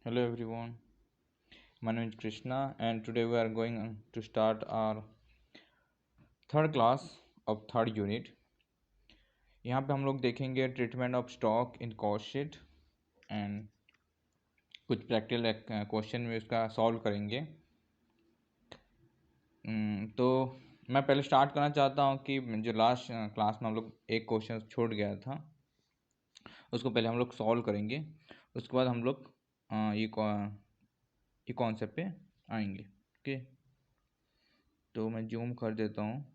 Hello everyone, my name is Krishna and today we are going to start our third class of third unit. यहाँ पे हम लोग देखेंगे treatment of stock in cost sheet and कुछ practical question में उसका solve करेंगे। तो मैं पहले स्टार्ट करना चाहता हूँ कि जो लास्ट क्लास में हम लोग एक क्वेश्चन छोड़ गया था उसको पहले हम लोग सॉल्व करेंगे, उसके बाद हम लोग ये कॉन्सेप्ट पे आएंगे। ओके, तो मैं जूम कर देता हूँ।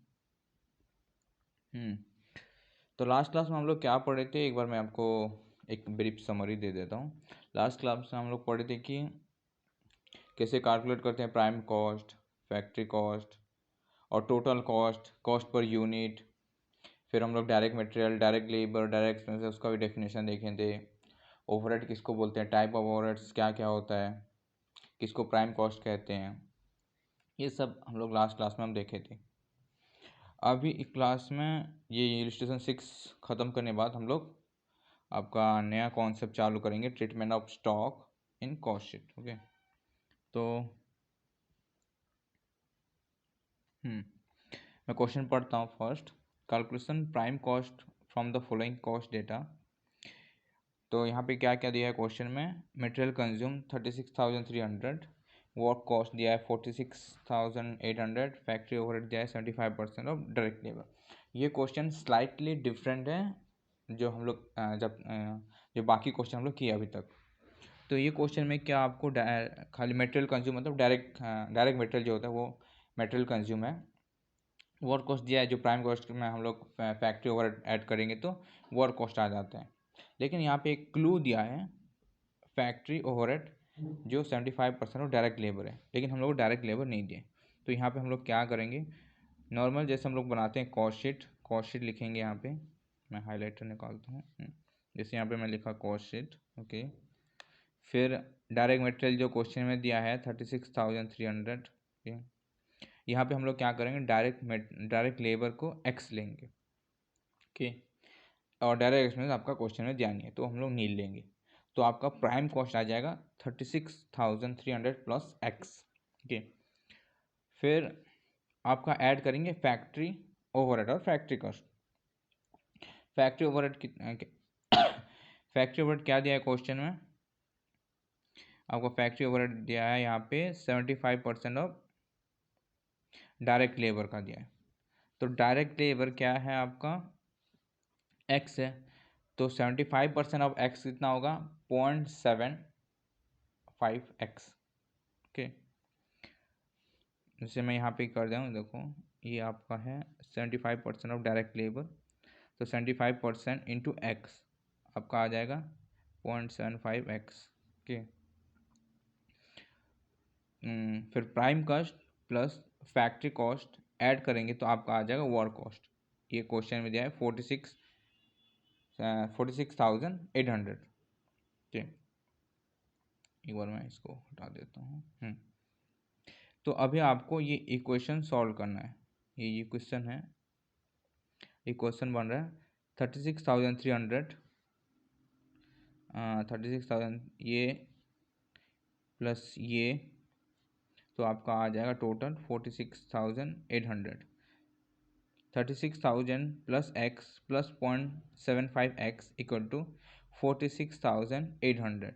तो लास्ट क्लास में हम लोग क्या पढ़े थे, एक बार मैं आपको एक ब्रीफ समरी दे देता हूँ। लास्ट क्लास में हम लोग पढ़े थे कि कैसे कैलकुलेट करते हैं प्राइम कॉस्ट, फैक्ट्री कॉस्ट और total cost, cost per unit. फिर हम लोग direct material, direct labour, direct expenses उसका भी डेफिनेशन देखे थे। ओवरहेड किसको बोलते हैं, टाइप ऑफ ओवरहेड्स क्या क्या होता है, किसको प्राइम कॉस्ट कहते हैं, ये सब हम लोग लास्ट क्लास में हम देखे थे। अभी इस क्लास में ये इलस्ट्रेशन 6 ख़त्म करने के बाद हम लोग आपका नया कॉन्सेप्ट चालू करेंगे, treatment of stock in cost sheet. Okay, तो मैं क्वेश्चन पढ़ता हूँ first. Calculation prime cost from the following cost data. तो यहाँ पे क्या क्या दिया है क्वेश्चन में, मटेरियल कंज्यूम 36,300, वर्क कॉस्ट दिया है 46,800, फैक्ट्री ओवरहेड दिया है 75% ऑफ डायरेक्ट लेबर। ये क्वेश्चन स्लाइटली डिफरेंट है जो हम लोग जो बाकी क्वेश्चन हम लोग किए अभी तक। तो ये क्वेश्चन में क्या आपको खाली मटेरियल कंज्यूम मतलब डायरेक्ट मटेरियल जो होता है वो मटेरियल कंज्यूम है। वर्क कॉस्ट दिया है, जो प्राइम कॉस्ट में हम लोग फैक्ट्री ओवर ऐड करेंगे तो वर्क कॉस्ट आ जाता है। लेकिन यहाँ पे एक क्लू दिया है, फैक्ट्री ओवरहेड जो 75% ऑफ डायरेक्ट लेबर है, लेकिन हम लोग डायरेक्ट लेबर नहीं दिए। तो यहाँ पे हम लोग क्या करेंगे, नॉर्मल जैसे हम लोग बनाते हैं कॉस्ट शीट लिखेंगे। यहाँ पे मैं हाईलाइटर निकालता हूँ। जैसे यहाँ पे मैं लिखा कॉस्ट शीट। ओके, फिर डायरेक्ट मटेरियल जो क्वेश्चन में दिया है 36,300। यहाँ पे हम लोग क्या करेंगे, डायरेक्ट लेबर को एक्स लेंगे। ओके, और डायरेक्ट एक्सपेंस आपका क्वेश्चन में दिया नहीं है तो हम लोग नील लेंगे। तो आपका प्राइम कॉस्ट आ जाएगा 36,300 प्लस एक्स। ओके, फिर आपका ऐड करेंगे फैक्ट्री ओवरहेड और factory cost. Factory overhead factory overhead क्या दिया है क्वेश्चन में, आपको फैक्ट्री ओवरहेड दिया है यहाँ पे 75% ऑफ डायरेक्ट लेबर का दिया है। तो डायरेक्ट लेबर क्या है आपका, एक्स है, तो 75% ऑफ एक्स कितना होगा, 0.75x। ओके, जैसे मैं यहाँ पे कर दूँ, देखो ये आपका है 75% ऑफ डायरेक्ट लेबर, तो 75% इंटू एक्स आपका आ जाएगा 0.75x। ओके, फिर prime cost plus factory cost add करेंगे तो आपका आ जाएगा वर्क कॉस्ट। ये क्वेश्चन में दिया है 46,800। ठीक, एक बार मैं इसको हटा देता हूँ। तो अभी आपको ये इक्वेशन सॉल्व करना है। ये क्वेश्चन है, इक्वेशन बन रहा है 36,300 36,000 ये प्लस ये, तो आपका आ जाएगा total 46,800। 36,000 plus x plus 0.75x equal to 46,800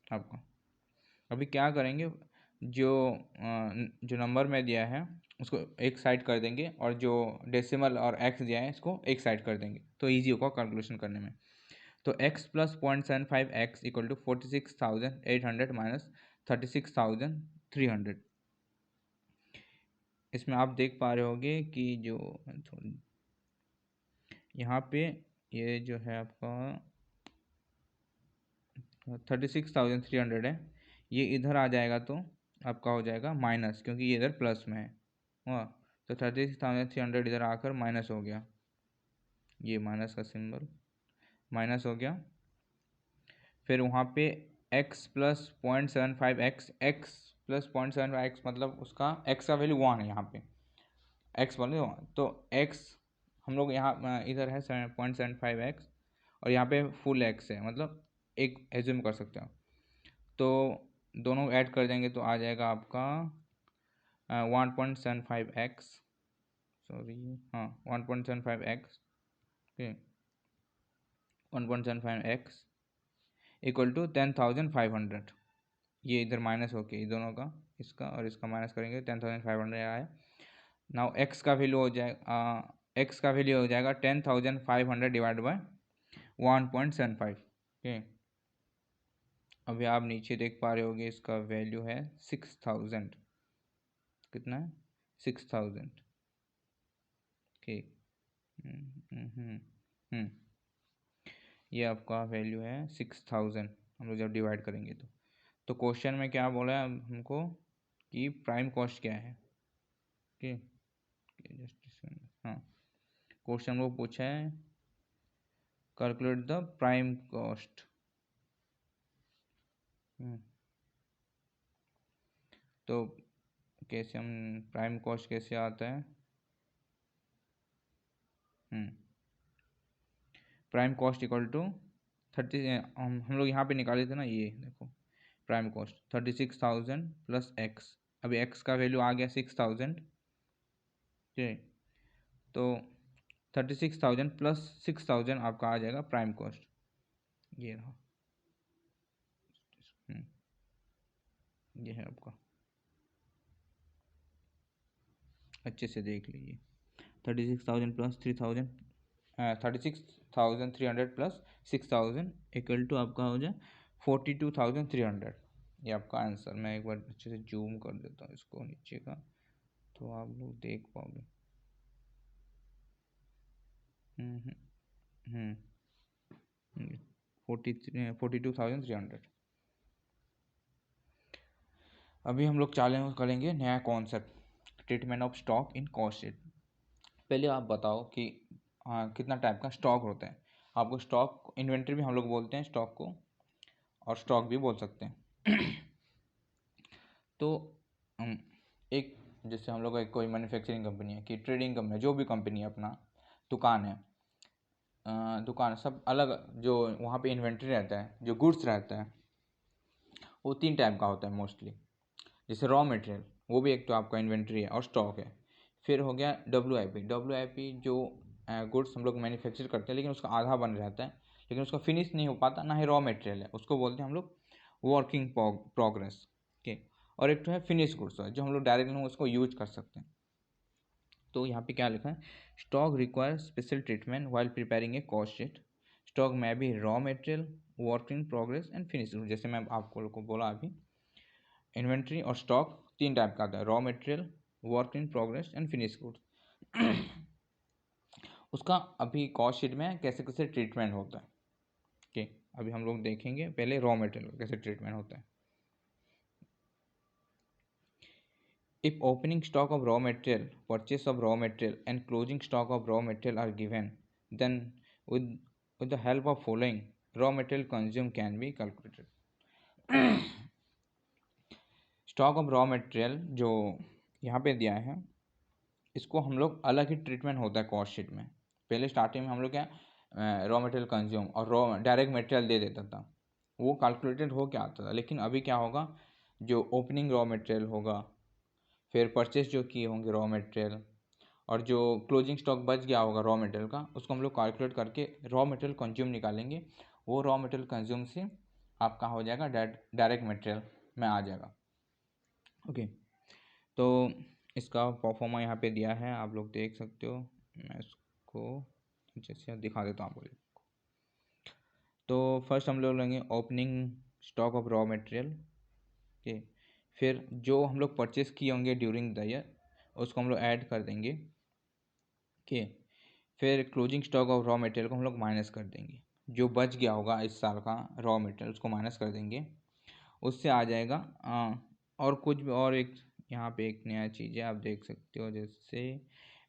आपका। अभी क्या करेंगे, जो नंबर में दिया है उसको एक साइड कर देंगे और जो डेसिमल और एक्स दिया है इसको एक साइड कर देंगे तो ईजी होगा कैलकुलेशन करने में। तो x plus 0.75x equal to 46,800 minus 36,300। इसमें आप देख पा रहे होंगे कि जो यहाँ पे ये जो है आपका 36,300 है, ये इधर आ जाएगा तो आपका हो जाएगा माइनस, क्योंकि ये इधर प्लस में है। वाह, तो 36,300 इधर आकर माइनस हो गया, ये माइनस का सिंबल माइनस हो गया। फिर वहाँ पे x plus 0.75x, x plus 0.75x मतलब उसका x का वैल्यू 1 है, यहाँ पे x वैल्यू 1, तो x हम लोग यहाँ इधर है 0.75x और यहाँ पे फुल x है, मतलब एक एज्यूम कर सकते हो। तो दोनों ऐड कर देंगे तो आ जाएगा आपका 1.75x, सॉरी हाँ 1.75x, okay 1.75x equal to 10,500। ये इधर माइनस होके दोनों का, इसका और इसका माइनस करेंगे 10,500 आया। नाउ एक्स का वैल्यू हो जाएगा, एक्स का वैल्यू हो जाएगा 10,500 डिवाइड बाय 1.75, ओके। अभी आप नीचे देख पा रहे होगे इसका वैल्यू है 6,000, कितना है 6,000, ठीक। ये आपका वैल्यू है 6,000, हम लोग जब डिवाइड करेंगे तो क्वेश्चन में क्या बोला है हमको कि प्राइम कॉस्ट क्या है, ओके। हाँ क्वेश्चन वो पूछा है कैलकुलेट द प्राइम कॉस्ट। तो कैसे हम प्राइम कॉस्ट कैसे आता है, प्राइम कॉस्ट इक्वल टू 30, हम लोग यहाँ पे निकाले थे ना, ये देखो प्राइम कॉस्ट 36,000 प्लस एक्स। अभी एक्स का वैल्यू आ गया 6,000, ठीक। तो 36,000 प्लस 6,000 आपका आ जाएगा प्राइम कॉस्ट, ये रहा, ये है आपका, अच्छे से देख लीजिए 36,000 प्लस 3,000, 36,300 प्लस 6,000 इक्वल टू आपका हो जाए 42,300। ये आपका आंसर। मैं एक बार अच्छे से जूम कर देता हूँ इसको नीचे का, तो आप लोग देख पाओगे। 42,300। अभी हम लोग चालू करेंगे नया concept, treatment of stock in cost sheet. पहले आप बताओ कि कितना टाइप का स्टॉक होता है। आपको स्टॉक, इन्वेंट्री भी हम लोग बोलते हैं स्टॉक को, और स्टॉक भी बोल सकते हैं। तो एक, जैसे हम लोग का कोई मैन्युफैक्चरिंग कंपनी है कि ट्रेडिंग कंपनी है, जो भी कंपनी है, अपना दुकान है, दुकान सब अलग, जो वहाँ पे इन्वेंट्री रहता है, जो गुड्स रहता है, वो 3 टाइप का होता है मोस्टली। जैसे रॉ मटेरियल, वो भी एक तो आपका इन्वेंट्री है और स्टॉक है। फिर हो गया डब्ल्यू आई पी, जो गुड्स हम लोग मैन्युफैक्चर करते हैं लेकिन उसका आधा बन रहता है, लेकिन उसका फिनिश नहीं हो पाता, ना ही रॉ मटेरियल है, उसको बोलते हैं हम लोग वर्किंग प्रोग्रेस, ठीक। और एक तो है फिनिश गुड्स, जो हम लोग डायरेक्टली उसको यूज कर सकते हैं। तो यहाँ पे क्या लिखा है, stock require special treatment while preparing a cost sheet. Stock में भी raw material, work in progress and finish goods. जैसे मैं आपको लोग को बोला अभी, इन्वेंट्री और स्टॉक 3 टाइप का आता है, raw material, work in progress and finish goods. उसका अभी कॉस्ट शीट में कैसे कैसे ट्रीटमेंट होता है, ठीक। अभी हम लोग देखेंगे पहले रॉ मटेरियल कैसे ट्रीटमेंट होता है। If opening stock of raw material, purchase of raw material and closing stock of raw material are given, then with, with the help of following, raw material consumed can be calculated. Stock of raw material जो यहाँ पे दिया है, इसको हम लोग अलग ही treatment होता है कॉस्ट शीट में। पहले स्टार्टिंग में हम लोग क्या, रॉ मटेरियल कंज्यूम और रॉ डायरेक्ट मटेरियल दे देता था, वो कैलकुलेटेड हो क्या आता था। लेकिन अभी क्या होगा, जो ओपनिंग रॉ मटेरियल होगा, फिर परचेस जो किए होंगे रॉ मटेरियल, और जो क्लोजिंग स्टॉक बच गया होगा रॉ मटेरियल का, उसको हम लोग कैलकुलेट करके रॉ मटेरियल कंज्यूम निकालेंगे। वो रॉ मटेरियल कंज्यूम से आपका हो जाएगा डायरेक्ट मटेरियल में आ जाएगा, ओके। तो इसका परफॉर्मा यहाँ पे दिया है, आप लोग देख सकते हो। मैं इसको जैसे दिखा देता हूँ आपको। तो फर्स्ट हम लोग लेंगे opening stock of raw material, ठीक। फिर जो हम लोग परचेस किए होंगे ड्यूरिंग द ईयर, उसको हम लोग ऐड कर देंगे, ठीक। फिर closing stock of raw material को हम लोग माइनस कर देंगे, जो बच गया होगा इस साल का रॉ मटेरियल उसको माइनस कर देंगे, उससे आ जाएगा। और कुछ भी, और एक यहाँ पे एक नया चीज़ है, आप देख सकते हो, जैसे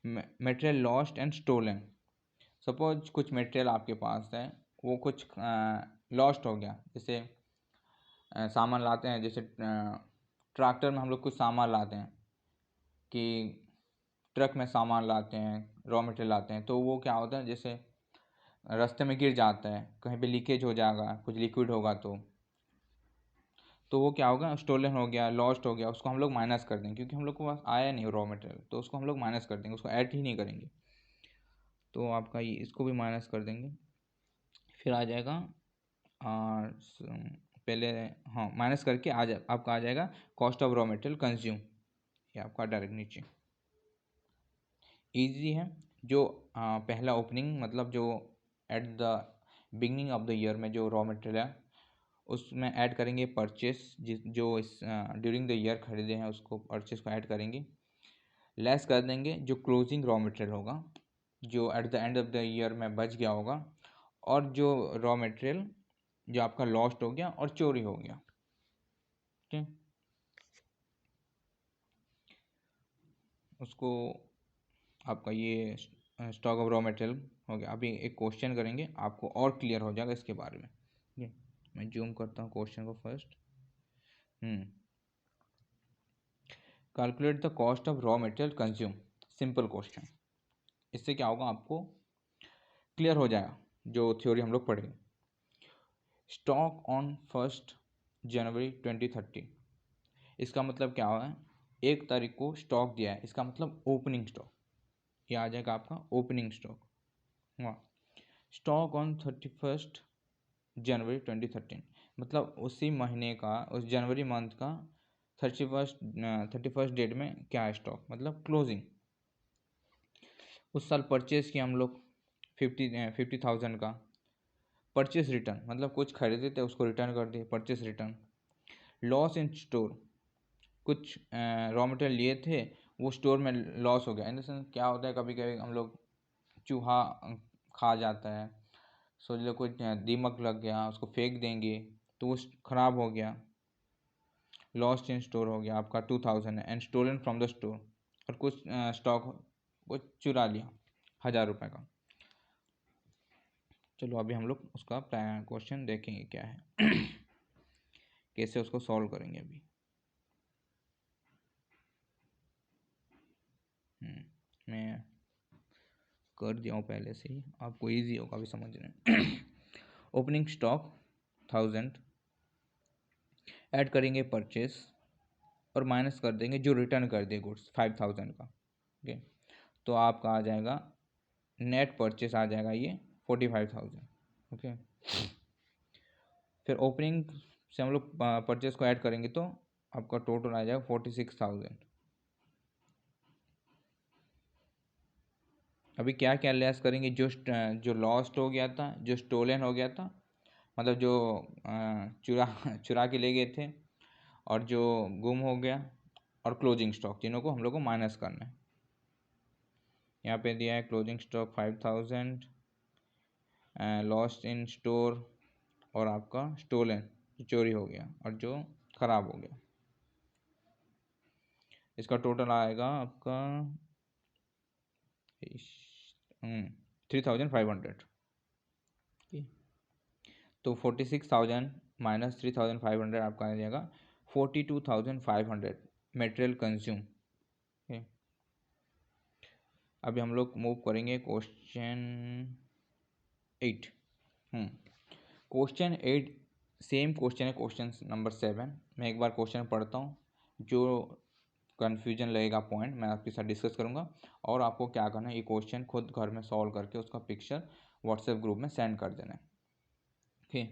material lost and stolen. Suppose कुछ मटेरियल आपके पास है, वो कुछ लॉस्ट हो गया, जैसे सामान लाते हैं, जैसे ट्रैक्टर में हम लोग कुछ सामान लाते हैं, कि ट्रक में सामान लाते हैं, रॉ मटेरियल लाते हैं, तो वो क्या होता है, जैसे रास्ते में गिर जाता है, कहीं पे लीकेज हो जाएगा, कुछ लिक्विड होगा, तो तो वो क्या होगा, स्टोलन हो गया, लॉस्ट हो गया, उसको हम लोग माइनस कर देंगे क्योंकि हम लोग के पास आया नहीं रॉ मटेरियल, तो उसको हम लोग माइनस कर देंगे, उसको ऐड ही नहीं करेंगे। तो आपका ये इसको भी माइनस कर देंगे। फिर आ जाएगा पहले, हाँ माइनस करके आपका आ जाएगा cost of raw material consume, ये आपका डायरेक्ट नीचे। ईजी है। जो पहला ओपनिंग मतलब जो at the beginning of the year में जो रॉ मटेरियल है उसमें ऐड करेंगे परचेस, जो इस ड्यूरिंग द ईयर खरीदे हैं उसको परचेस को ऐड करेंगे, लेस कर देंगे जो क्लोजिंग रॉ मटेरियल होगा जो at the end of the year में बच गया होगा, और जो रॉ मटेरियल जो आपका लॉस्ट हो गया और चोरी हो गया। ठीक, उसको आपका ये स्टॉक ऑफ रॉ मटेरियल हो गया। अभी एक क्वेश्चन करेंगे, आपको और क्लियर हो जाएगा इसके बारे में। ठीक है, मैं जूम करता हूँ क्वेश्चन को first. Calculate the cost of raw material consume, simple question. इससे क्या होगा, आपको क्लियर हो जाएगा जो थ्योरी हम लोग पढ़ेंगे। स्टॉक ऑन 1 जनवरी 2030, इसका मतलब क्या हुआ है, 1 तारीख को स्टॉक दिया है, इसका मतलब ओपनिंग स्टॉक, ये आ जाएगा आपका ओपनिंग स्टॉक। हाँ, स्टॉक ऑन 31 जनवरी 2013, मतलब उसी महीने का, उस जनवरी मंथ का 31 डेट में क्या है स्टॉक, मतलब क्लोजिंग। उस साल परचेज किया हम लोग 50,000 का। परचेस रिटर्न मतलब कुछ खरीदे थे उसको रिटर्न कर दिए, purchase return. Loss in store, कुछ रॉ मटेरियल लिए थे वो स्टोर में लॉस हो गया। इन द सेंस क्या होता है, कभी कभी हम लोग चूहा खा जाता है, सोच लो कोई दीमक लग गया, उसको फेंक देंगे तो वो ख़राब हो गया, लॉस्ट इन स्टोर हो गया आपका 2000 है। And stolen from the store, और कुछ स्टॉक वो चुरा लिया 1000 रुपये का। चलो अभी हम लोग उसका क्वेश्चन देखेंगे क्या है कैसे उसको सॉल्व करेंगे अभी। मैं कर दिया हूँ पहले से ही, आपको इजी होगा अभी समझने। ओपनिंग स्टॉक 1000, ऐड करेंगे परचेस और माइनस कर देंगे जो रिटर्न कर दिए गुड्स 5000 का। ओके, तो आपका आ जाएगा नेट परचेस आ जाएगा ये 45,000। ओके, फिर ओपनिंग से हम लोग परचेस को ऐड करेंगे तो आपका टोटल आ जाएगा 46,000। अभी क्या क्या लेस करेंगे, जो लॉस्ट हो गया था, जो स्टोलन हो गया था, मतलब जो चुरा चुरा के ले गए थे, और जो गुम हो गया, और क्लोजिंग स्टॉक, तीनों को हम लोग को माइनस करना है। यहाँ पे दिया है closing stock 5000, lost in store, और आपका स्टोलन जो चोरी हो गया और जो ख़राब हो गया, इसका टोटल आएगा आपका 3500। तो 46,000 माइनस 3,500 आपका आ जाएगा 42,500 मटेरियल कंज्यूम। अभी हम लोग मूव करेंगे क्वेश्चन 8। क्वेश्चन 8 सेम क्वेश्चन है, क्वेश्चन नंबर 7। मैं एक बार क्वेश्चन पढ़ता हूँ, जो कन्फ्यूजन लगेगा पॉइंट मैं आपके साथ डिस्कस करूँगा, और आपको क्या करना है, ये क्वेश्चन खुद घर में सॉल्व करके उसका पिक्चर व्हाट्सएप ग्रुप में सेंड कर देना है। ओके,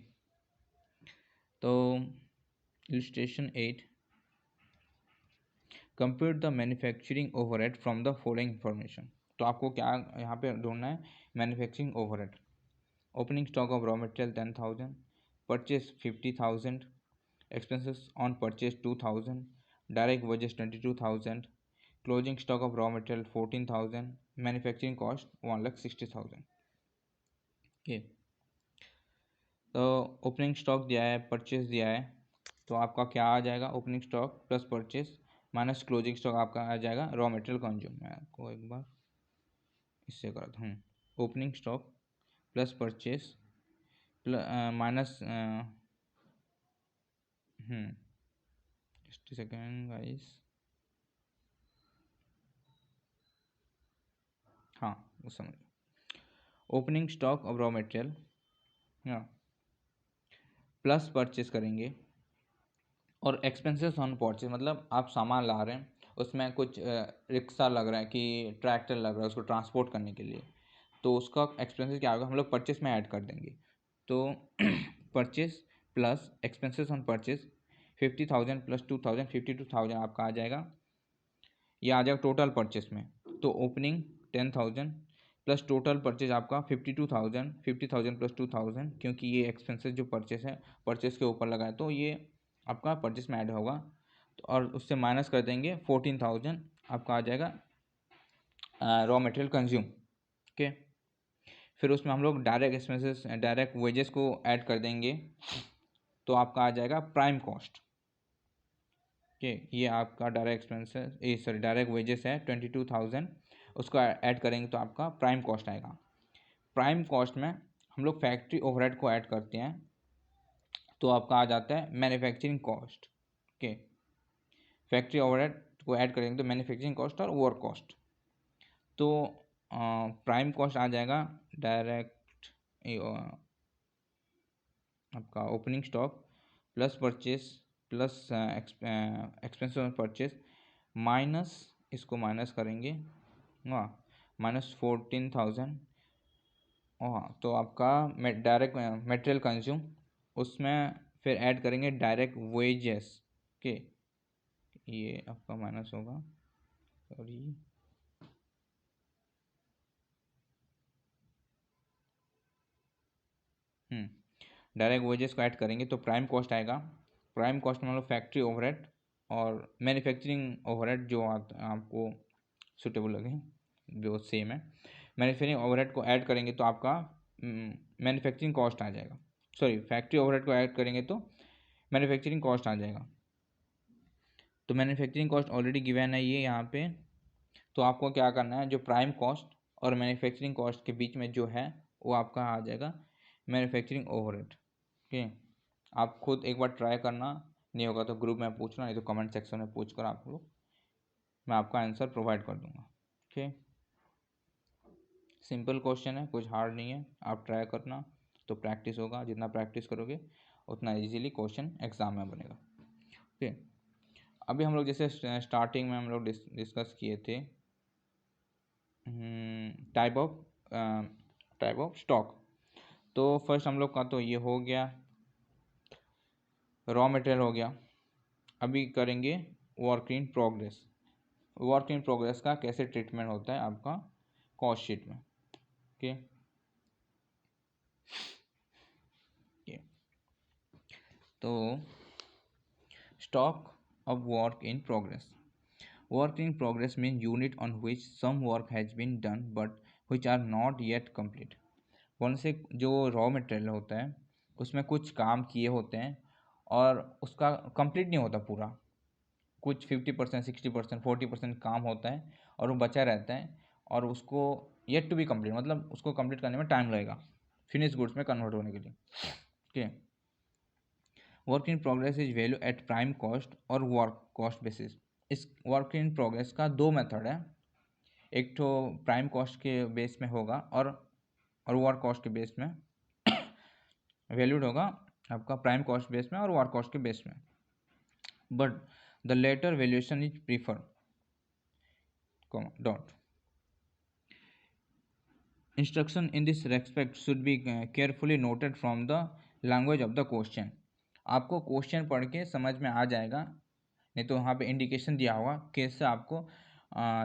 तो illustration 8, compute the manufacturing overhead from the following information. तो आपको क्या यहाँ पे ढूंढना है, manufacturing overhead. Opening stock of raw material 10,000, purchase 50,000, expenses on purchase 2000, direct wages 22,000, closing stock of raw material 14,000, manufacturing cost 1,60,000। Okay, तो opening stock दिया है, परचेस दिया है, तो आपका क्या आ जाएगा, opening stock plus purchase minus closing stock आपका आ जाएगा रॉ मटेरियल कंज्यूम। मैं आपको एक बार इससे करता हूँ, opening stock plus purchase minus just second guys, हाँ वो समझ, opening stock of raw material plus purchase करेंगे और एक्सपेंसेस ऑन परचेज मतलब आप सामान ला रहे हैं, उसमें कुछ रिक्शा लग रहा है कि ट्रैक्टर लग रहा है उसको ट्रांसपोर्ट करने के लिए, तो उसका एक्सपेंसेस क्या होगा, हम लोग परचेस में ऐड कर देंगे। तो purchase plus expenses on purchase 50,000 plus 2,000 52,000 आपका आ जाएगा, ये आ जाएगा टोटल परचेस में। तो ओपनिंग 10,000 प्लस टोटल परचेज आपका 52,000, 50,000 प्लस 2,000, क्योंकि ये एक्सपेंसेस जो परचेस है परचेस के ऊपर लगा है तो ये आपका परचेस में ऐड होगा। तो और उससे माइनस कर देंगे 14,000 आपका आ जाएगा रॉ मटेरियल कंज्यूम। ओके, फिर उसमें हम लोग डायरेक्ट एक्सपेंसेस डायरेक्ट वेजेस को ऐड कर देंगे, तो आपका आ जाएगा प्राइम कॉस्ट। ओके, ये आपका direct expenses sorry direct wages है 22,000, उसको ऐड करेंगे तो आपका प्राइम कॉस्ट आएगा। प्राइम कॉस्ट में हम लोग फैक्ट्री ओवरहेड को ऐड करते हैं, तो आपका आ जाता है manufacturing cost. Okay, factory overhead को ऐड करेंगे तो मैन्युफैक्चरिंग कॉस्ट और वर्क कॉस्ट। तो प्राइम कॉस्ट आ जाएगा डायरेक्ट आपका opening stock plus purchase plus expense on purchase minus, इसको माइनस करेंगे हाँ -14,000। हाँ, तो आपका डायरेक्ट मटेरियल कंज्यूम, उसमें फिर ऐड करेंगे डायरेक्ट वेजेस के, ये आपका माइनस होगा, सॉरी डायरेक्ट वेजेस को ऐड करेंगे तो प्राइम कॉस्ट आएगा। प्राइम कॉस्ट में हम लोग फैक्ट्री ओवरहेड और मैन्युफैक्चरिंग ओवरहेड जो आपको सूटेबल लगे जो सेम है, मैन्युफैक्चरिंग ओवरहेड को ऐड करेंगे तो आपका मैन्युफैक्चरिंग कॉस्ट आ जाएगा, सॉरी फैक्ट्री ओवरहेड को ऐड करेंगे तो मैन्युफैक्चरिंग कॉस्ट आ जाएगा। तो मैन्युफैक्चरिंग कॉस्ट ऑलरेडी गिवन है ये यहाँ पे, तो आपको क्या करना है, जो प्राइम कॉस्ट और मैन्युफैक्चरिंग कॉस्ट के बीच में जो है वो आपका आ जाएगा मैन्युफैक्चरिंग ओवरहेड। ओके, आप खुद एक बार ट्राई करना, नहीं होगा तो ग्रुप में पूछना, नहीं तो कमेंट सेक्शन में पूछ कर आप लोग मैं आपका आंसर प्रोवाइड कर दूंगा। ओके, सिंपल क्वेश्चन है, कुछ हार्ड नहीं है, आप ट्राई करना तो प्रैक्टिस होगा, जितना प्रैक्टिस करोगे उतना इजीली क्वेश्चन एग्जाम में बनेगा। ओके, अभी हम लोग जैसे स्टार्टिंग में हम लोग डिस्कस किए थे टाइप ऑफ स्टॉक, तो फर्स्ट हम लोग का तो ये हो गया, रॉ मटेरियल हो गया। अभी करेंगे work in progress. Work in progress का कैसे ट्रीटमेंट होता है आपका कॉस्ट शीट में। ओके, तो stock of work in progress. Work in progress means unit on which some work has been done but which are not yet complete। कौन से जो रॉ मटेरियल होता है उसमें कुछ काम किए होते हैं और उसका कंप्लीट नहीं होता पूरा, कुछ 50% 60% 40% काम होता है और वो बचा रहता है और उसको येट टू बी कंप्लीट, मतलब उसको कंप्लीट करने में टाइम लगेगा फिनिश गुड्स में कन्वर्ट होने के लिए। Okay, work in progress is value at prime cost और वर्क कॉस्ट बेसिस। इस वर्क इन प्रोग्रेस का दो मेथड है, एक तो प्राइम कॉस्ट के बेस में होगा और वर्क कॉस्ट के बेस में वैल्यूड होगा आपका प्राइम कॉस्ट बेस में और वर्क कॉस्ट के बेस में, but the latter valuation is preferred. Instruction in this respect should be carefully noted from the language of the question. आपको question पढ़ के समझ में आ जाएगा, नहीं तो वहाँ पे इंडिकेशन दिया होगा कैसे आपको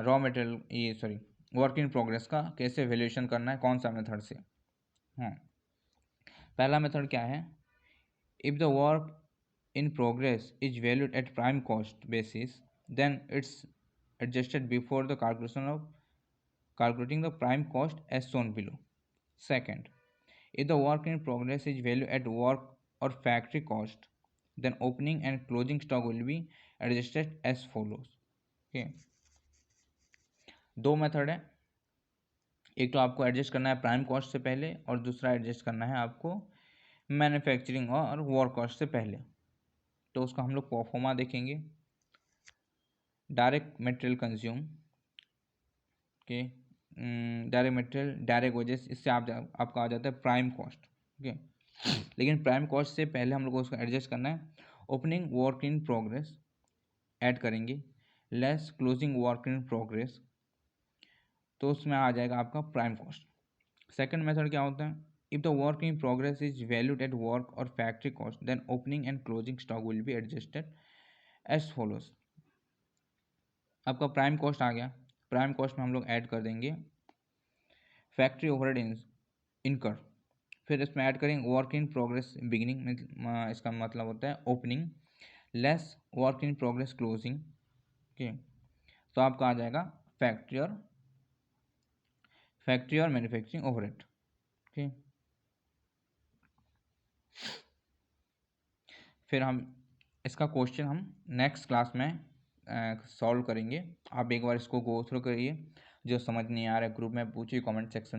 रॉ मटेरियल ये सॉरी वर्क इन प्रोग्रेस का कैसे वैल्यूएशन करना है, कौन सा मेथड से। हाँ, पहला मेथड क्या है, if the work in progress is valued at prime cost basis, then it's adjusted before the calculating the prime cost as shown below. Second, if the work in progress is valued at work or factory cost, then opening and closing stock will be adjusted as follows. Okay, दो method है, एक तो आपको adjust करना है prime cost से पहले और दूसरा एडजस्ट करना है आपको मैन्युफैक्चरिंग और वर्क कॉस्ट से पहले। तो उसका हम लोग परफॉर्मा देखेंगे, डायरेक्ट मटेरियल कंज्यूम के डायरेक्ट मटेरियल डायरेक्ट वेजेस, इससे आपका आ जाता है प्राइम कॉस्ट। ओके, लेकिन प्राइम कॉस्ट से पहले हम लोग को उसको एडजस्ट करना है opening work in progress add करेंगे, less closing work in progress, तो उसमें आ जाएगा आपका प्राइम कॉस्ट। सेकंड मेथड क्या होता है, if the work in progress is valued at work और factory cost then opening and closing stock will be adjusted as follows. आपका प्राइम कॉस्ट आ गया, प्राइम कॉस्ट में हम लोग ऐड कर देंगे फैक्ट्री ओवरहेड इनकर, फिर इसमें ऐड करेंगे वर्क इन प्रोग्रेस बिगिनिंग में, इसका मतलब होता है opening, lace work in progress closing, okay. तो आपका आ जाएगा फैक्ट्री और मैन्युफैक्चरिंग ओवरहेड, ओके। फिर हम इसका क्वेश्चन हम नेक्स्ट क्लास में सॉल्व करेंगे। आप एक बार इसको गो थ्रू करिए, जो समझ नहीं आ रहा है ग्रुप में पूछिए कमेंट सेक्शन।